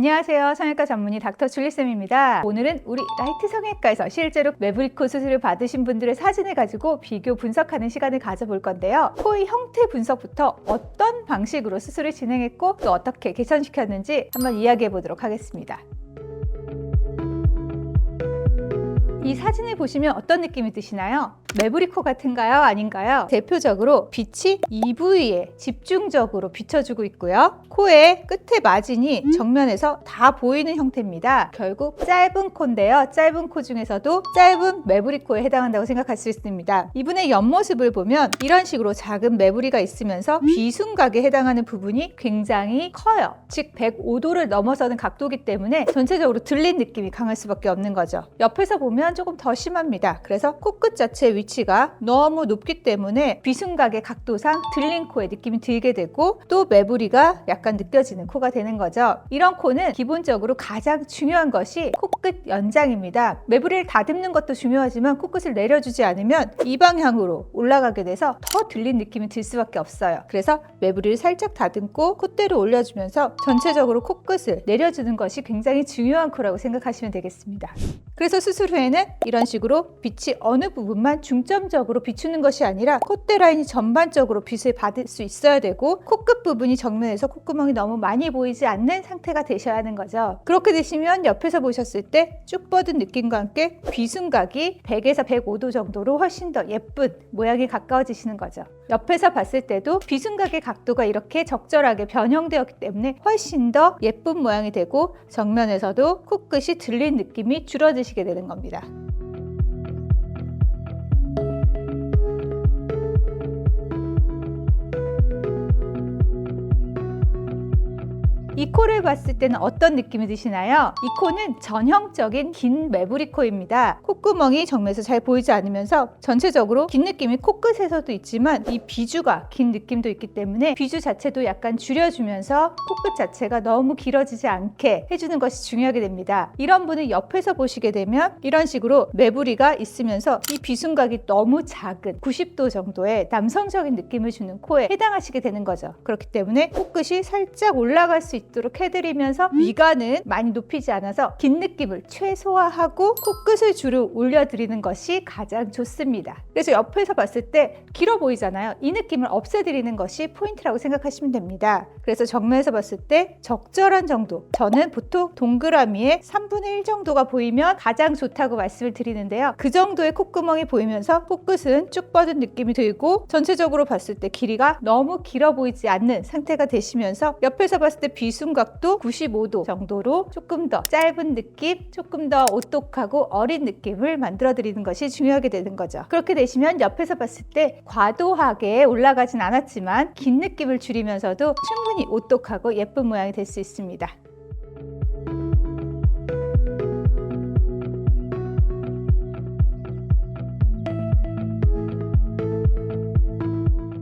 안녕하세요. 성형외과 전문의 닥터 줄리쌤입니다. 오늘은 우리 라이트 성형외과에서 실제로 매부리코 수술을 받으신 분들의 사진을 가지고 비교 분석하는 시간을 가져볼 건데요. 코의 형태 분석부터 어떤 방식으로 수술을 진행했고 또 어떻게 개선시켰는지 한번 이야기해 보도록 하겠습니다. 이 사진을 보시면 어떤 느낌이 드시나요? 매부리코 같은가요? 아닌가요? 대표적으로 빛이 이 부위에 집중적으로 비춰주고 있고요. 코의 끝에 마진이 정면에서 다 보이는 형태입니다. 결국 짧은 코인데요. 짧은 코 중에서도 짧은 매부리코에 해당한다고 생각할 수 있습니다. 이분의 옆모습을 보면 이런 식으로 작은 매부리가 있으면서 비순각에 해당하는 부분이 굉장히 커요. 즉 105도를 넘어서는 각도이기 때문에 전체적으로 들린 느낌이 강할 수밖에 없는 거죠. 옆에서 보면 조금 더 심합니다. 그래서 코끝 자체의 위치가 너무 높기 때문에 비순각의 각도상 들린 코의 느낌이 들게 되고 또 매부리가 약간 느껴지는 코가 되는 거죠. 이런 코는 기본적으로 가장 중요한 것이 코끝 연장입니다. 매부리를 다듬는 것도 중요하지만 코끝을 내려주지 않으면 이 방향으로 올라가게 돼서 더 들린 느낌이 들 수밖에 없어요. 그래서 매부리를 살짝 다듬고 콧대를 올려주면서 전체적으로 코끝을 내려주는 것이 굉장히 중요한 코라고 생각하시면 되겠습니다. 그래서 수술 후에는 이런 식으로 빛이 어느 부분만 중점적으로 비추는 것이 아니라 콧대 라인이 전반적으로 빛을 받을 수 있어야 되고 코끝 부분이 정면에서 콧구멍이 너무 많이 보이지 않는 상태가 되셔야 하는 거죠. 그렇게 되시면 옆에서 보셨을 때 쭉 뻗은 느낌과 함께 비순각이 100에서 105도 정도로 훨씬 더 예쁜 모양이 가까워지시는 거죠. 옆에서 봤을 때도 비순각의 각도가 이렇게 적절하게 변형되었기 때문에 훨씬 더 예쁜 모양이 되고 정면에서도 코끝이 들린 느낌이 줄어드시게 되는 겁니다. 이 코를 봤을 때는 어떤 느낌이 드시나요? 이 코는 전형적인 긴 매부리코입니다. 콧구멍이 정면에서 잘 보이지 않으면서 전체적으로 긴 느낌이 코끝에서도 있지만 이 비주가 긴 느낌도 있기 때문에 비주 자체도 약간 줄여주면서 코끝 자체가 너무 길어지지 않게 해주는 것이 중요하게 됩니다. 이런 분을 옆에서 보시게 되면 이런 식으로 매부리가 있으면서 이 비순각이 너무 작은 90도 정도의 남성적인 느낌을 주는 코에 해당하시게 되는 거죠. 그렇기 때문에 코끝이 살짝 올라갈 수 있도록 해드리면서 미간은 많이 높이지 않아서 긴 느낌을 최소화하고 코끝을 주로 올려드리는 것이 가장 좋습니다. 그래서 옆에서 봤을 때 길어 보이잖아요. 이 느낌을 없애드리는 것이 포인트라고 생각하시면 됩니다. 그래서 정면에서 봤을 때 적절한 정도, 저는 보통 동그라미의 3분의 1 정도가 보이면 가장 좋다고 말씀을 드리는데요. 그 정도의 콧구멍이 보이면서 코끝은 쭉 뻗은 느낌이 들고 전체적으로 봤을 때 길이가 너무 길어 보이지 않는 상태가 되시면서 옆에서 봤을 때 비순각도 95도 정도로 조금 더 짧은 느낌, 조금 더 오똑하고 어린 느낌을 만들어 드리는 것이 중요하게 되는 거죠. 그렇게 되시면 옆에서 봤을 때 과도하게 올라가진 않았지만 긴 느낌을 줄이면서도 충분히 오똑하고 예쁜 모양이 될 수 있습니다.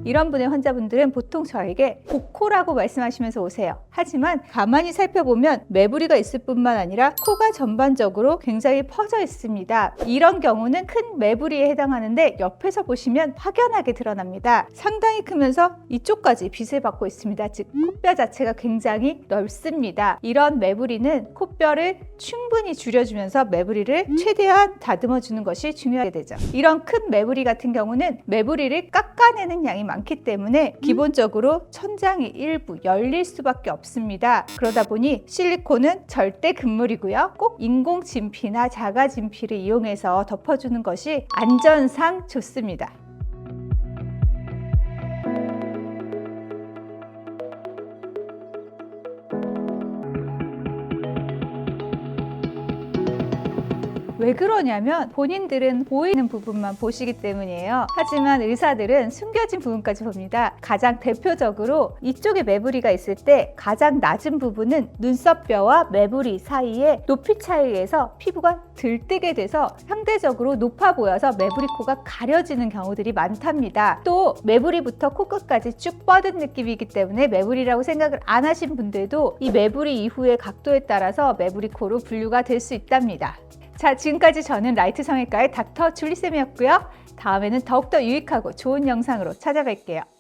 이런 분의 환자분들은 보통 저에게 복코라고 말씀하시면서 오세요. 하지만 가만히 살펴보면 매부리가 있을 뿐만 아니라 코가 전반적으로 굉장히 퍼져 있습니다. 이런 경우는 큰 매부리에 해당하는데 옆에서 보시면 확연하게 드러납니다. 상당히 크면서 이쪽까지 빛을 받고 있습니다. 즉 코뼈 자체가 굉장히 넓습니다. 이런 매부리는 코뼈를 충분히 줄여주면서 매부리를 최대한 다듬어주는 것이 중요하게 되죠. 이런 큰 매부리 같은 경우는 매부리를 깎아내는 양이 많기 때문에 기본적으로 천장이 일부 열릴 수밖에 없습니다. 그러다 보니 실리콘은 절대 금물이고요. 꼭 인공 진피나 자가 진피를 이용해서 덮어주는 것이 안전상 좋습니다. 왜 그러냐면 본인들은 보이는 부분만 보시기 때문이에요. 하지만 의사들은 숨겨진 부분까지 봅니다. 가장 대표적으로 이쪽에 매부리가 있을 때 가장 낮은 부분은 눈썹뼈와 매부리 사이에 높이 차이에서 피부가 들뜨게 돼서 상대적으로 높아 보여서 매부리코가 가려지는 경우들이 많답니다. 또 매부리부터 코끝까지 쭉 뻗은 느낌이기 때문에 매부리라고 생각을 안 하신 분들도 이 매부리 이후의 각도에 따라서 매부리코로 분류가 될 수 있답니다. 자, 지금까지 저는 라이트 성형외과의 닥터 줄리쌤이었고요. 다음에는 더욱더 유익하고 좋은 영상으로 찾아뵐게요.